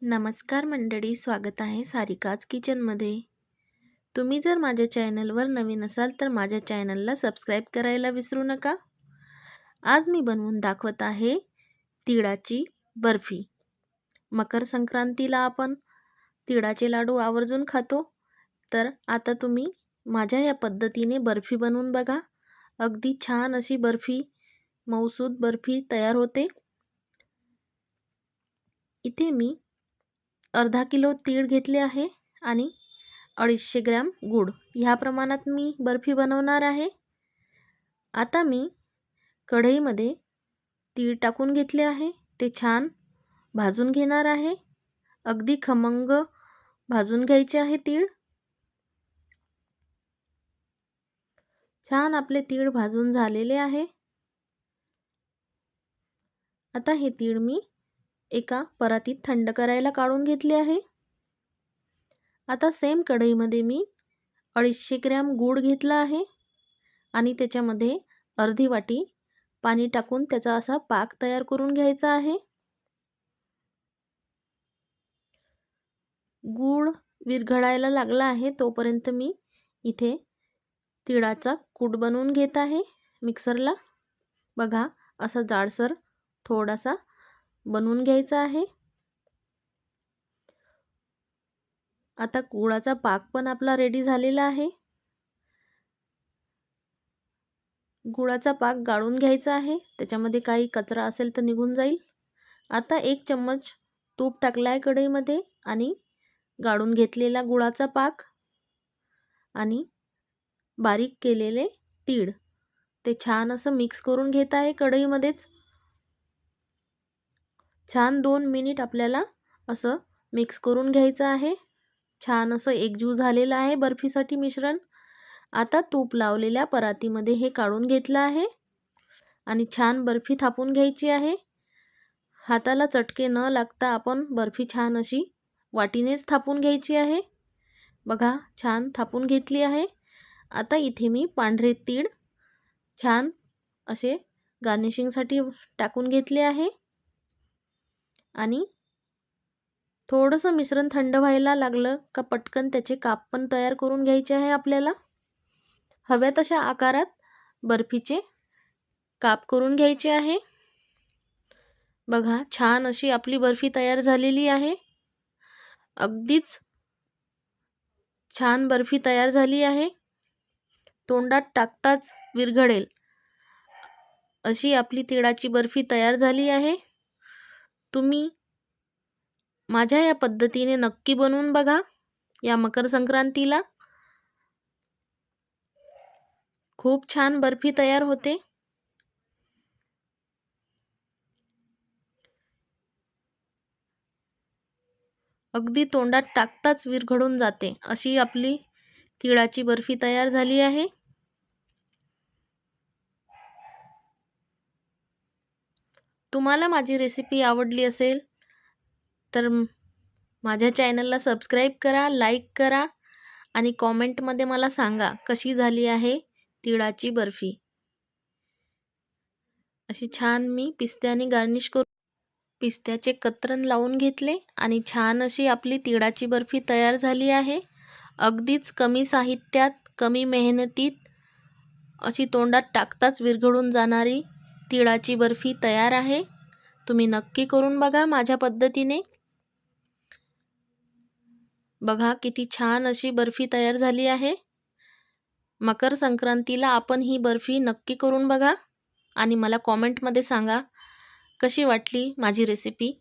नमस्कार मंडळी, स्वागत आहे सारिकाज किचनमध्ये. तुम्ही जर माझ्या चॅनलवर नवीन असाल तर माझ्या चॅनलला सबस्क्राईब करायला विसरू नका. आज मी बनवून दाखवत आहे तिळाची बर्फी. मकर संक्रांतीला आपण तिळाचे लाडू आवर्जून खातो. तर आता तुम्ही माझ्या या पद्धतीने बर्फी बनवून बघा. अगदी छान अशी बर्फी, मऊसूद बर्फी तयार होते. इथे मी अर्धा किलो तीळ घेतले आहे आणि 250 ग्रॅम गूळ. ह्या प्रमाणात मी बर्फी बनवणार आहे. आता मी कढईमध्ये तीळ टाकून घेतले आहे. ते छान भाजून घेणार आहे. अगदी खमंग भाजून घ्यायचे आहे तीळ. छान आपले तीळ भाजून झालेले आहे. आता हे तीळ मी एका परातीत थंड करायला काढून घेतले आहे. आता सेम कढईमध्ये मी 250 ग्रॅम गूळ घेतला आहे आणि त्याच्यामध्ये अर्धी वाटी पाणी टाकून त्याचा असा पाक तयार करून घ्यायचा आहे. गूळ विरघळायला लागला आहे तोपर्यंत मी इथे तिळाचा कूट बनवून घेत आहे मिक्सरला. बघा, असा जाडसर थोडासा बनवून घ्यायचा आहे. आता गुळाचा पाक पण आपला रेडी झालेला आहे. गुळाचा पाक गाळून घ्यायचा आहे. त्याच्यामध्ये काही कचरा असेल तर निघून जाईल. आता 1 चम्मच तूप टाकला आहे कढईमध्ये आणि गाळून घेतलेला गुळाचा पाक आणि बारीक केलेले तीळ ते छान असं मिक्स करून घेत आहे कढईमध्येच. छान 2 मिनिट आपल्याला असं मिक्स करून घ्यायचं आहे. छान असं एकजीव झालेलं आहे बर्फीसाठी मिश्रण. आता तूप लावलेल्या परातीमध्ये हे काढून घेतलं आहे आणि छान बर्फी थापून घ्यायची आहे. हाताला चटके न लागता आपण बर्फी छान अशी वाटीनेच थापून घ्यायची आहे. बघा, छान थापून घेतली आहे. आता इथे मी पांढरे तीळ छान असे गार्निशिंगसाठी टाकून घेतले आहे आणि थोडंसं मिश्रण थंड व्हायला लागलं का पटकन त्याचे काप पण तयार करून घ्यायचे आहे आपल्याला. हव्या तशा आकारात बर्फीचे काप करून घ्यायचे आहे. बघा, छान अशी आपली बर्फी तयार झालेली आहे. अगदीच छान बर्फी तयार झाली आहे. तोंडात टाकताच विरघळेल अशी आपली तिळाची बर्फी तयार झाली आहे. तुम्ही माझ्या या पद्धतीने नक्की बनवून बघा या मकर संक्रांतीला. खूप छान बर्फी तयार होते. अगदी तोंडात टाकताच विरघळून जाते अशी आपली तिळाची बर्फी तयार झाली आहे. तुम्हाला माझी रेसिपी आवडली असेल तर माझ्या चॅनलला सबस्क्राईब करा, लाईक करा आणि कॉमेंटमध्ये मला सांगा कशी झाली आहे तिळाची बर्फी. अशी छान मी पिस्त्याने गार्निश करून पिस्त्याचे कतरन लावून घेतले आणि छान अशी आपली तिळाची बर्फी तयार झाली आहे. अगदीच कमी साहित्यात, कमी मेहनतीत अशी तोंडात टाकताच विरघळून जाणारी तिळाची बर्फी तयार आहे. तुम्ही नक्की करून बघा माझ्या पद्धतीने. बघा, किती छान अशी बर्फी तयार झाली आहे. मकर संक्रांतीला आपण ही बर्फी नक्की करून बघा आणि मला कॉमेंटमध्ये सांगा कशी वाटली माझी रेसिपी.